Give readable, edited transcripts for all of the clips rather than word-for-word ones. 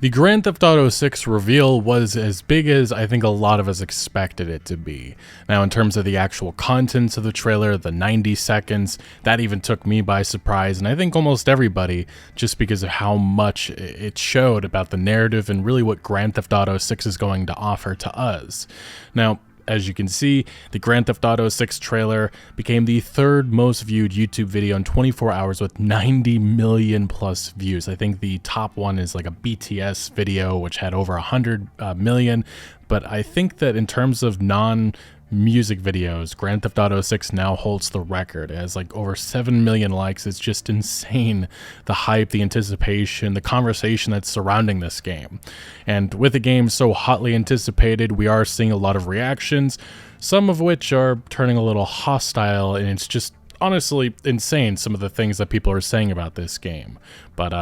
The Grand Theft Auto 6 reveal was as big as I think a lot of us expected it to be. Now, in terms of the actual contents of the trailer, the 90 seconds, that even took me by surprise, and I think almost everybody, just because of how much it showed about the narrative and really what Grand Theft Auto 6 is going to offer to us. Now, as you can see, the Grand Theft Auto 6 trailer became the third most viewed YouTube video in 24 hours with 90 million plus views. I think the top one is like a BTS video, which had over 100 million. But I think that in terms of non-music videos, Grand Theft Auto 6 now holds the record. It has like over 7 million likes. It's just insane, the hype, the anticipation, the conversation that's surrounding this game. And with the game so hotly anticipated, we are seeing a lot of reactions, some of which are turning a little hostile, and it's just honestly insane, some of the things that people are saying about this game. But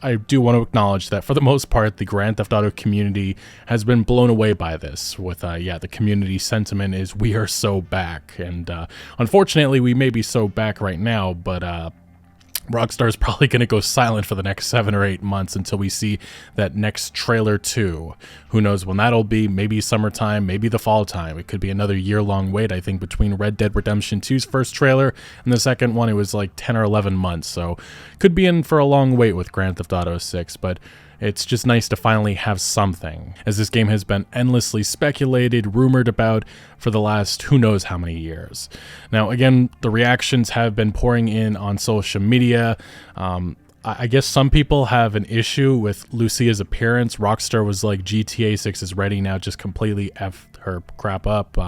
I do want to acknowledge that for the most part, the Grand Theft Auto community has been blown away by this with, the community sentiment is we are so back. And unfortunately, we may be so back right now, but Rockstar is probably going to go silent for the next 7 or 8 months until we see that next trailer 2. Who knows when that'll be? Maybe summertime, maybe the fall time. It could be another year-long wait, I think, between Red Dead Redemption 2's first trailer and the second one. It was like 10 or 11 months, so could be in for a long wait with Grand Theft Auto 6, but it's just nice to finally have something, as this game has been endlessly speculated, rumored about for the last who knows how many years. Now, again, the reactions have been pouring in on social media. I guess some people have an issue with Lucia's appearance. Rockstar was like, GTA 6 is ready now, just completely effed her crap up.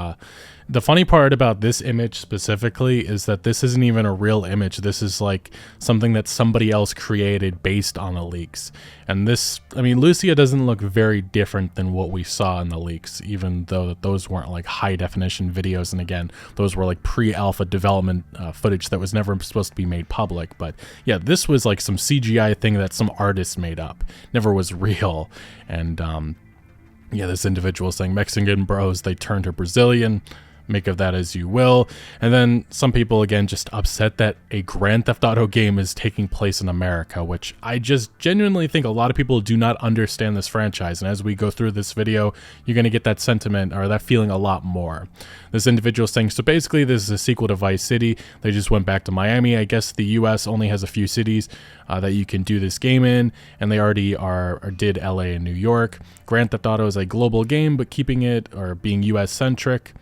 The funny part about this image specifically is that this isn't even a real image. This is like something that somebody else created based on the leaks. And this, I mean, Lucia doesn't look very different than what we saw in the leaks, even though those weren't like high definition videos. And again, those were like pre-alpha development footage that was never supposed to be made public. But yeah, this was like some CGI thing that some artist made up, never was real. And yeah, this individual saying Mexican bros, they turned her Brazilian. Make of that as you will. And then some people, again, just upset that a Grand Theft Auto game is taking place in America, which I just genuinely think a lot of people do not understand this franchise. And as we go through this video, you're going to get that sentiment or that feeling a lot more. This individual saying, so basically this is a sequel to Vice City. They just went back to Miami. I guess the US only has a few cities that you can do this game in, and they already did LA and New York. Grand Theft Auto is a global game, but keeping it or being US centric.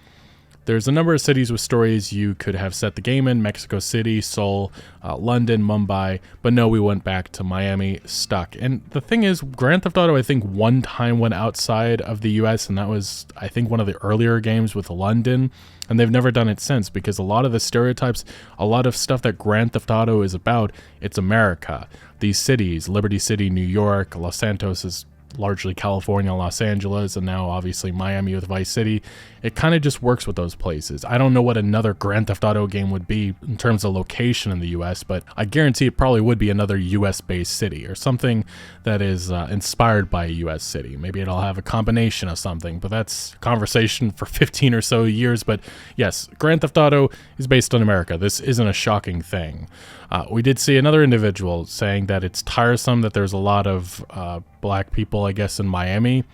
There's a number of cities with stories you could have set the game in: Mexico City, Seoul, London, Mumbai, but no, we went back to Miami, stuck. And the thing is, Grand Theft Auto, I think one time went outside of the US, and that was, I think, one of the earlier games with London, and they've never done it since, because a lot of the stereotypes, a lot of stuff that Grand Theft Auto is about, it's America. These cities, Liberty City, New York, Los Santos is largely California, Los Angeles, and now obviously Miami with Vice City. It kind of just works with those places. I don't know what another Grand Theft Auto game would be in terms of location in the US, but I guarantee it probably would be another US based city or something that is inspired by a US city. Maybe it'll have a combination of something, but that's a conversation for 15 or so years. But yes, Grand Theft Auto is based on America. This isn't a shocking thing. We did see another individual saying that it's tiresome that there's a lot of black people, I guess, in Miami.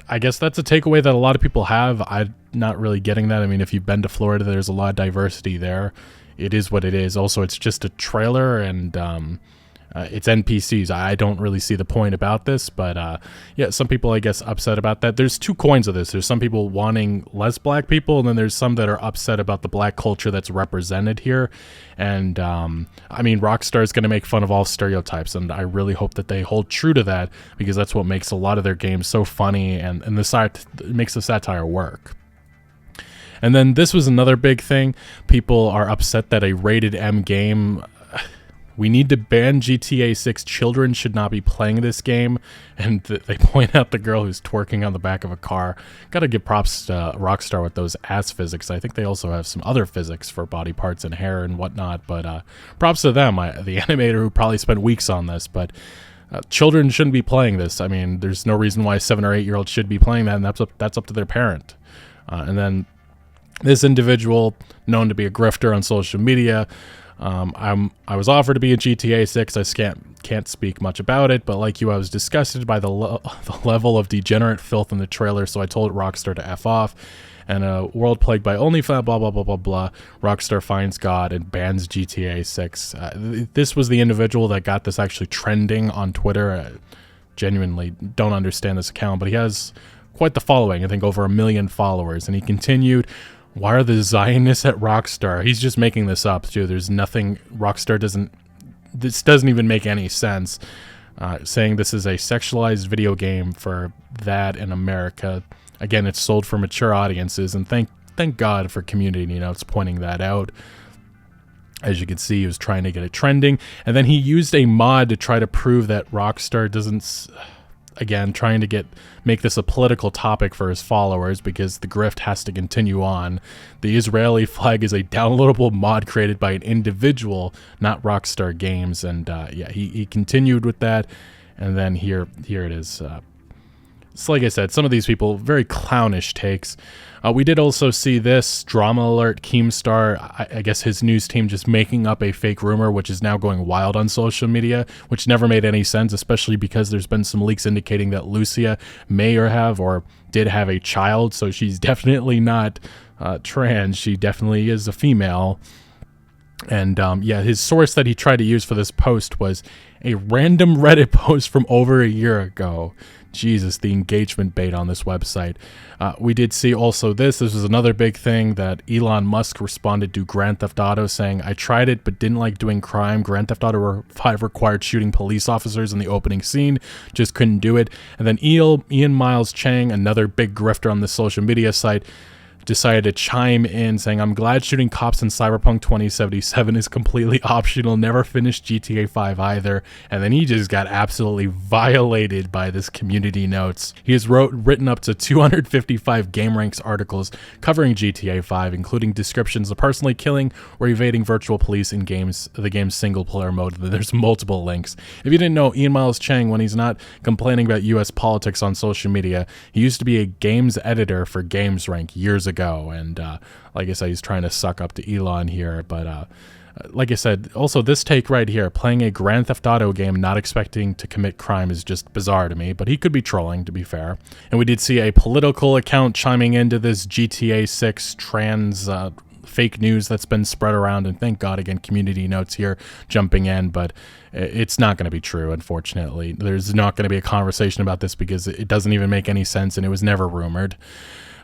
I guess that's a takeaway that a lot of people have. I'm not really getting that. I mean, if you've been to Florida, there's a lot of diversity there. It is what it is. Also, it's just a trailer, and it's NPCs. I don't really see the point about this, but yeah, some people, I guess, upset about that. There's two coins of this. There's some people wanting less black people, and then there's some that are upset about the black culture that's represented here. And I mean, Rockstar is going to make fun of all stereotypes, and I really hope that they hold true to that, because that's what makes a lot of their games so funny, and it makes the satire work. And then this was another big thing. People are upset that a rated M game, we need to ban GTA 6. Children should not be playing this game. And they point out the girl who's twerking on the back of a car. Gotta give props to Rockstar with those ass physics. I think they also have some other physics for body parts and hair and whatnot. But props to them, the animator who probably spent weeks on this. But children shouldn't be playing this. I mean, there's no reason why 7 or 8 year olds should be playing that. And that's up to their parent. And then this individual, known to be a grifter on social media, I was offered to be in GTA 6. I can't speak much about it, but like you, I was disgusted by the level of degenerate filth in the trailer, so I told Rockstar to F off. And a world plagued by OnlyFans, blah, blah, blah, blah, blah. Rockstar finds God and bans GTA 6. This was the individual that got this actually trending on Twitter. I genuinely don't understand this account, but he has quite the following. I think over 1 million followers. And he continued, why are the Zionists at Rockstar? He's just making this up, too. There's nothing, Rockstar doesn't, this doesn't even make any sense. Saying this is a sexualized video game for that in America. Again, it's sold for mature audiences, and thank God for community notes pointing that out. As you can see, he was trying to get it trending, and then he used a mod to try to prove that Rockstar doesn't, again, trying to make this a political topic for his followers because the grift has to continue on. The Israeli flag is a downloadable mod created by an individual, not Rockstar Games, and yeah, he continued with that, and then here it is. So like I said, some of these people, very clownish takes. We did also see this, Drama Alert, Keemstar, I guess his news team just making up a fake rumor, which is now going wild on social media, which never made any sense, especially because there's been some leaks indicating that Lucia may or did have a child, so she's definitely not trans, she definitely is a female. And yeah, his source that he tried to use for this post was a random Reddit post from over a year ago. Jesus, the engagement bait on this website. We did see also this was another big thing that Elon Musk responded to Grand Theft Auto saying, I tried it but didn't like doing crime. Grand Theft Auto 5 required shooting police officers in the opening scene, just couldn't do it. And then Ian Miles Chang, another big grifter on the social media site, decided to chime in saying, I'm glad shooting cops in Cyberpunk 2077 is completely optional, never finished GTA 5 either. And then he just got absolutely violated by this community notes. He has written up to 255 GameRanks articles covering GTA 5, including descriptions of personally killing or evading virtual police in the game's single player mode. There's multiple links. If you didn't know, Ian Miles Chang, when he's not complaining about US politics on social media, he used to be a games editor for GamesRank years ago. And like I said, he's trying to suck up to Elon here, but like I said, also this take right here, playing a Grand Theft Auto game not expecting to commit crime is just bizarre to me, but he could be trolling, to be fair. And we did see a political account chiming into this GTA 6 trans fake news that's been spread around, and thank God, again, community notes here jumping in, but it's not going to be true, unfortunately. There's not going to be a conversation about this because it doesn't even make any sense, and it was never rumored.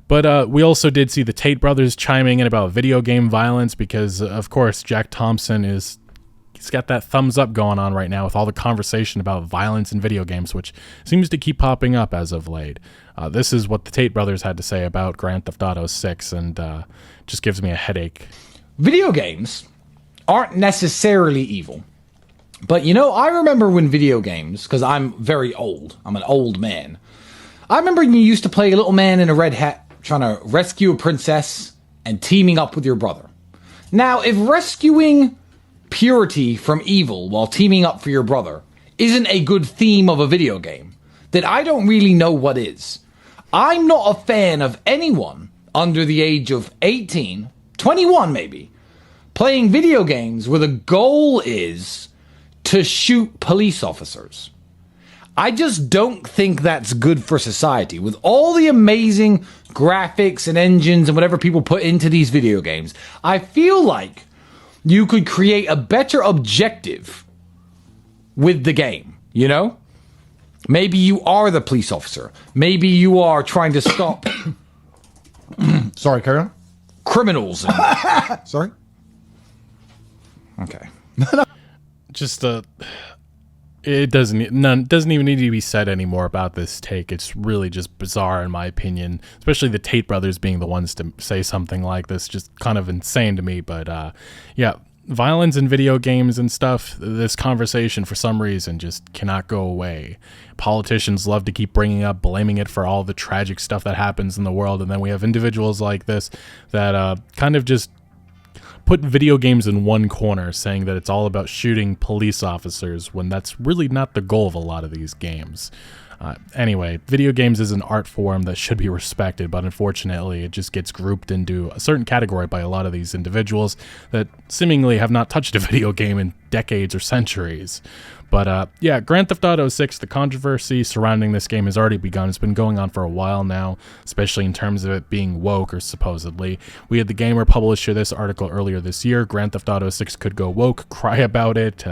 But we also did see the Tate brothers chiming in about video game violence because, of course, Jack Thompson he's got that thumbs up going on right now with all the conversation about violence in video games, which seems to keep popping up as of late. This is what the Tate brothers had to say about Grand Theft Auto 6, and just gives me a headache. Video games aren't necessarily evil. But, you know, I remember when video games, because I'm very old, I'm an old man. I remember when you used to play a little man in a red hat trying to rescue a princess and teaming up with your brother. Now, if rescuing purity from evil while teaming up for your brother isn't a good theme of a video game, then I don't really know what is. I'm not a fan of anyone under the age of 18, 21 maybe, playing video games where the goal is to shoot police officers. I just don't think that's good for society. With all the amazing graphics and engines and whatever people put into these video games, I feel like you could create a better objective with the game, you know? Maybe you are the police officer. Maybe you are trying to stop... Sorry, carry on. Criminals. Sorry? Okay. Just it doesn't even need to be said anymore about this take. It's really just bizarre in my opinion, especially the Tate brothers being the ones to say something like this. Just kind of insane to me. But yeah, violence in video games and stuff, this conversation for some reason just cannot go away. Politicians love to keep bringing up, blaming it for all the tragic stuff that happens in the world, and then we have individuals like this that kind of just put video games in one corner, saying that it's all about shooting police officers when that's really not the goal of a lot of these games. Anyway, video games is an art form that should be respected, but unfortunately it just gets grouped into a certain category by a lot of these individuals that seemingly have not touched a video game in decades or centuries. But yeah, Grand Theft Auto 6, the controversy surrounding this game has already begun. It's been going on for a while now, especially in terms of it being woke, or supposedly. We had The Gamer publish this article earlier this year. Grand Theft Auto 6 could go woke, cry about it.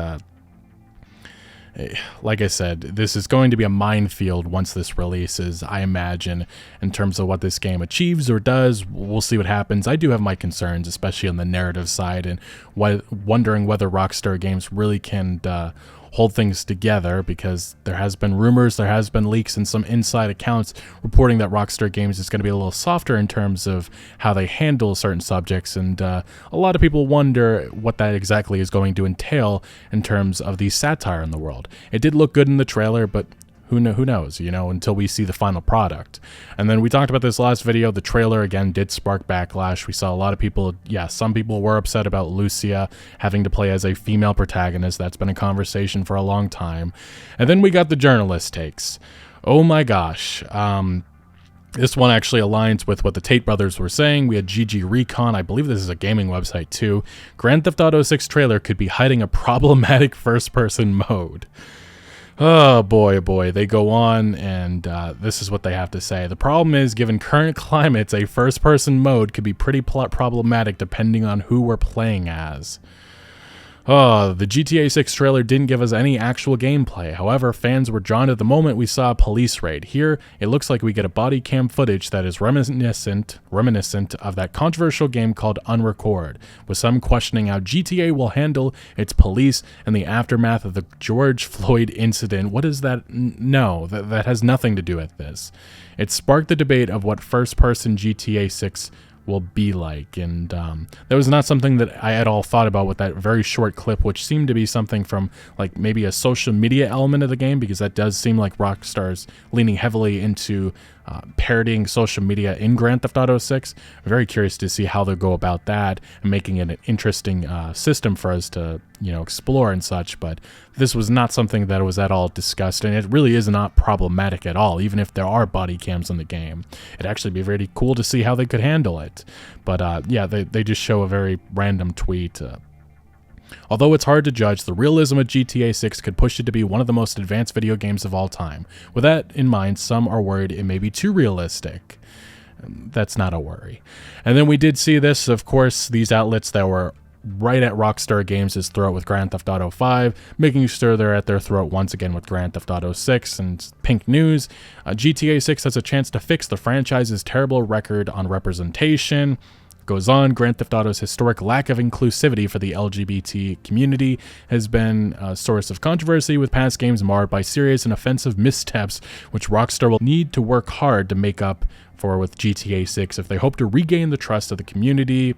Like I said, this is going to be a minefield once this releases, I imagine, in terms of what this game achieves or does. We'll see what happens. I do have my concerns, especially on the narrative side, and wondering whether Rockstar Games really can hold things together, because there has been rumors, there has been leaks, and some inside accounts reporting that Rockstar Games is going to be a little softer in terms of how they handle certain subjects, and a lot of people wonder what that exactly is going to entail in terms of the satire in the world. It did look good in the trailer, but who knows, you know, until we see the final product. And then we talked about this last video. The trailer, again, did spark backlash. We saw a lot of people, yeah, some people were upset about Lucia having to play as a female protagonist. That's been a conversation for a long time. And then we got the journalist takes. Oh my gosh. This one actually aligns with what the Tate brothers were saying. We had GG Recon. I believe this is a gaming website too. Grand Theft Auto 6 trailer could be hiding a problematic first-person mode. Oh boy, they go on, and this is what they have to say. The problem is, given current climates, a first-person mode could be pretty problematic depending on who we're playing as. Oh, the GTA 6 trailer didn't give us any actual gameplay. However, fans were drawn at the moment we saw a police raid. Here, it looks like we get a body cam footage that is reminiscent of that controversial game called Unrecord, with some questioning how GTA will handle its police in the aftermath of the George Floyd incident. What is that? No, that has nothing to do with this. It sparked the debate of what first-person GTA 6 will be like, and that was not something that I at all thought about with that very short clip, which seemed to be something from like maybe a social media element of the game, because that does seem like Rockstar's leaning heavily into parodying social media in Grand Theft Auto 6. I'm very curious to see how they'll go about that and making it an interesting system for us to, you know, explore and such. But this was not something that was at all discussed, and it really is not problematic at all, even if there are body cams in the game. It'd actually be very cool to see how they could handle it. But yeah, they just show a very random tweet. Although it's hard to judge, the realism of GTA 6 could push it to be one of the most advanced video games of all time. With that in mind, some are worried it may be too realistic. That's not a worry. And then we did see this, of course, these outlets that were right at Rockstar Games' throat with Grand Theft Auto 5, making sure they're at their throat once again with Grand Theft Auto 6. And Pink News, GTA 6 has a chance to fix the franchise's terrible record on representation. Goes on, Grand Theft Auto's historic lack of inclusivity for the LGBT community has been a source of controversy, with past games marred by serious and offensive missteps, which Rockstar will need to work hard to make up for with GTA 6 if they hope to regain the trust of the community.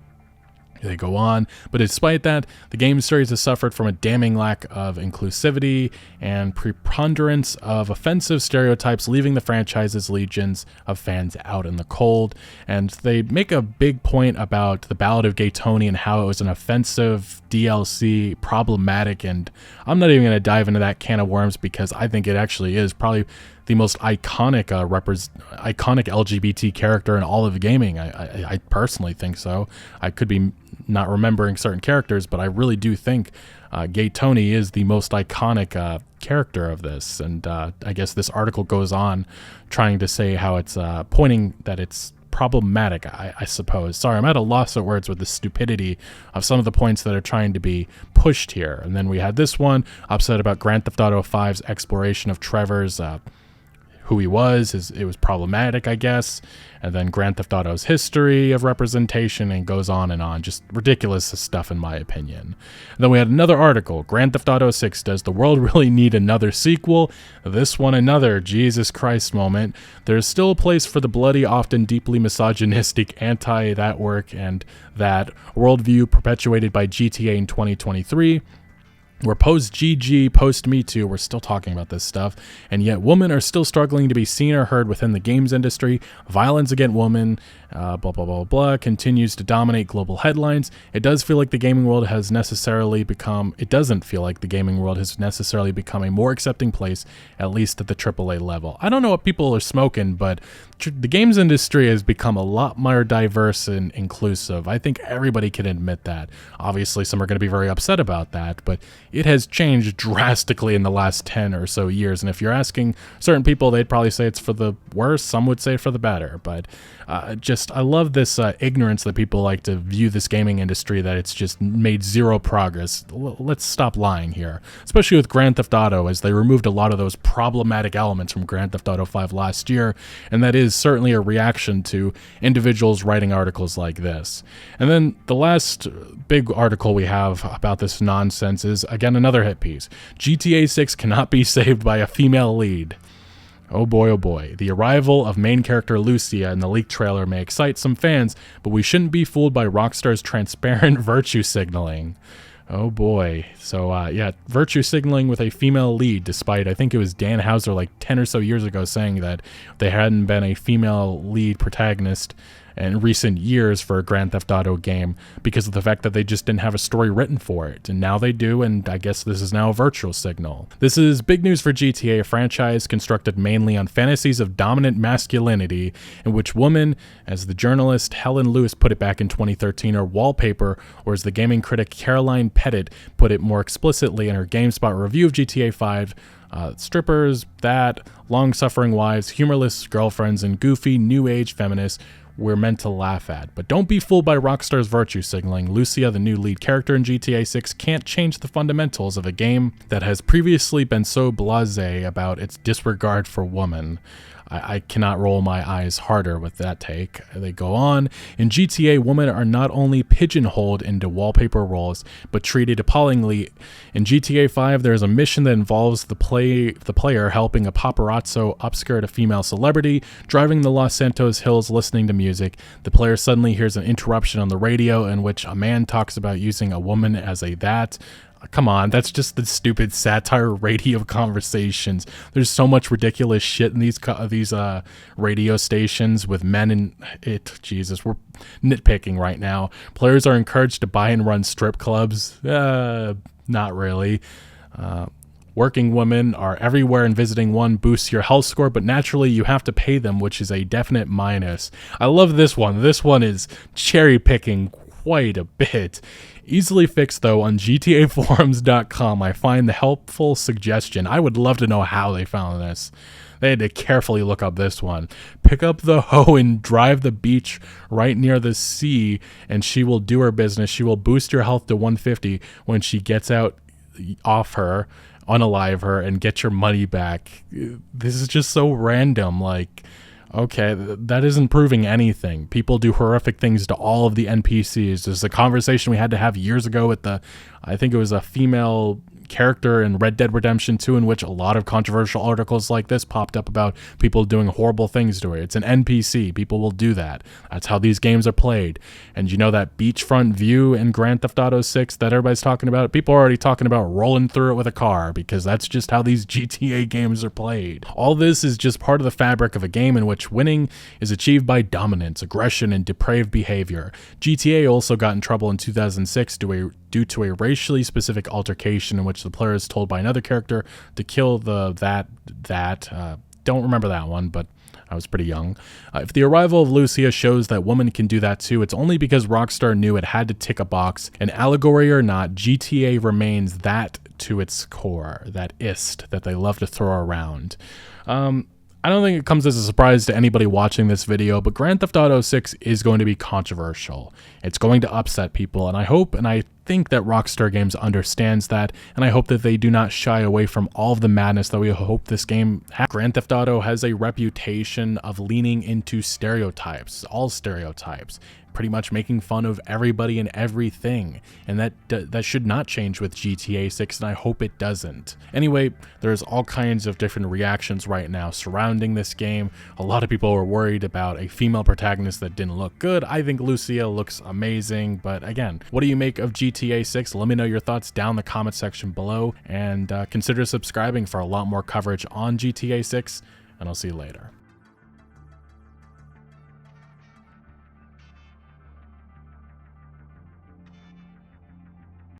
They go on, but despite that, the game series has suffered from a damning lack of inclusivity and preponderance of offensive stereotypes, leaving the franchise's legions of fans out in the cold. And they make a big point about the Ballad of Gay Tony and how it was an offensive DLC, problematic, and I'm not even going to dive into that can of worms, because I think it actually is probably the most iconic iconic LGBT character in all of gaming. I personally think so. I could be not remembering certain characters, but I really do think Gay Tony is the most iconic character of this. And I guess this article goes on trying to say how it's pointing that it's problematic, I suppose. Sorry, I'm at a loss of words with the stupidity of some of the points that are trying to be pushed here. And then we had this one, upset about Grand Theft Auto 5's exploration of Trevor's who he was. It was problematic, I guess. And then Grand Theft Auto's history of representation, and goes on and on. Just ridiculous stuff, in my opinion. And then we had another article, Grand Theft Auto 6, does the world really need another sequel? This one another Jesus Christ moment. There's still a place for the bloody, often deeply misogynistic anti-that work and that worldview perpetuated by GTA in 2023. We're post GG, post Me Too, we're still talking about this stuff, and yet women are still struggling to be seen or heard within the games industry. Violence against women, blah, blah, blah, blah, continues to dominate global headlines. It doesn't feel like the gaming world has necessarily become a more accepting place, at least at the AAA level. I don't know what people are smoking, but the games industry has become a lot more diverse and inclusive. I think everybody can admit that. Obviously, some are going to be very upset about that, but it has changed drastically in the last 10 or so years. And if you're asking certain people, they'd probably say it's for the worse. Some would say for the better. But I love this ignorance that people like to view this gaming industry, that it's just made zero progress. Let's stop lying here, especially with Grand Theft Auto, as they removed a lot of those problematic elements from Grand Theft Auto 5 last year. And that is certainly a reaction to individuals writing articles like this. And then the last big article we have about this nonsense is, again, another hit piece. GTA 6 cannot be saved by a female lead. Oh boy. The arrival of main character Lucia in the leaked trailer may excite some fans, but we shouldn't be fooled by Rockstar's transparent virtue signaling. Oh boy. So yeah, virtue signaling with a female lead, despite, I think it was Dan Houser like 10 or so years ago saying that there hadn't been a female lead protagonist in recent years for a Grand Theft Auto game because of the fact that they just didn't have a story written for it. And now they do, and I guess this is now a virtual signal. This is big news for GTA, a franchise constructed mainly on fantasies of dominant masculinity, in which women, as the journalist Helen Lewis put it back in 2013, are wallpaper, or as the gaming critic Caroline Pettit put it more explicitly in her GameSpot review of GTA 5, strippers, long-suffering wives, humorless girlfriends, and goofy new age feminists we're meant to laugh at. But don't be fooled by Rockstar's virtue signaling. Lucia, the new lead character in GTA 6, can't change the fundamentals of a game that has previously been so blasé about its disregard for women. I cannot roll my eyes harder with that take. They go on. In GTA, women are not only pigeonholed into wallpaper roles, but treated appallingly. In GTA 5, there is a mission that involves the player helping a paparazzo upskirt a female celebrity, driving the Los Santos Hills listening to music. The player suddenly hears an interruption on the radio in which a man talks about using a woman as a that. Come on, that's just the stupid satire radio conversations. There's so much ridiculous shit in these radio stations with men in it. Jesus, we're nitpicking right now. Players are encouraged to buy and run strip clubs. Not really. Working women are everywhere, and visiting one boosts your health score, but naturally you have to pay them, which is a definite minus. I love this one. This one is cherry picking quite a bit. Easily fixed, though, on GTAforums.com. I find the helpful suggestion. I would love to know how they found this. They had to carefully look up this one. Pick up the hoe and drive the beach right near the sea, and she will do her business. She will boost your health to 150 when she gets out off her, unalive her, and get your money back. This is just so random. Like, okay, that isn't proving anything. People do horrific things to all of the NPCs. There's a conversation we had to have years ago with I think it was a female character in Red Dead Redemption 2, in which a lot of controversial articles like this popped up about people doing horrible things to her. It's an NPC. People will do that. That's how these games are played. And you know that beachfront view in Grand Theft Auto 6 that everybody's talking about? People are already talking about rolling through it with a car, because that's just how these GTA games are played. All this is just part of the fabric of a game in which winning is achieved by dominance, aggression, and depraved behavior. GTA also got in trouble in 2006 due to a racially specific altercation in which the player is told by another character to kill don't remember that one, but I was pretty young. If the arrival of Lucia shows that women can do that too, it's only because Rockstar knew it had to tick a box. And allegory or not, GTA remains that to its core, that ist that they love to throw around. I don't think it comes as a surprise to anybody watching this video, but Grand Theft Auto 6 is going to be controversial. It's going to upset people, and I hope and I think that Rockstar Games understands that, and I hope that they do not shy away from all of the madness that we hope this game has. Grand Theft Auto has a reputation of leaning into stereotypes, all stereotypes. pretty much making fun of everybody and everything, and that should not change with GTA 6, and I hope it doesn't. Anyway, there's all kinds of different reactions right now surrounding this game. A lot of people were worried about a female protagonist that didn't look good. I think Lucia looks amazing, but again, what do you make of GTA 6? Let me know your thoughts down in the comment section below, and consider subscribing for a lot more coverage on GTA 6, and I'll see you later.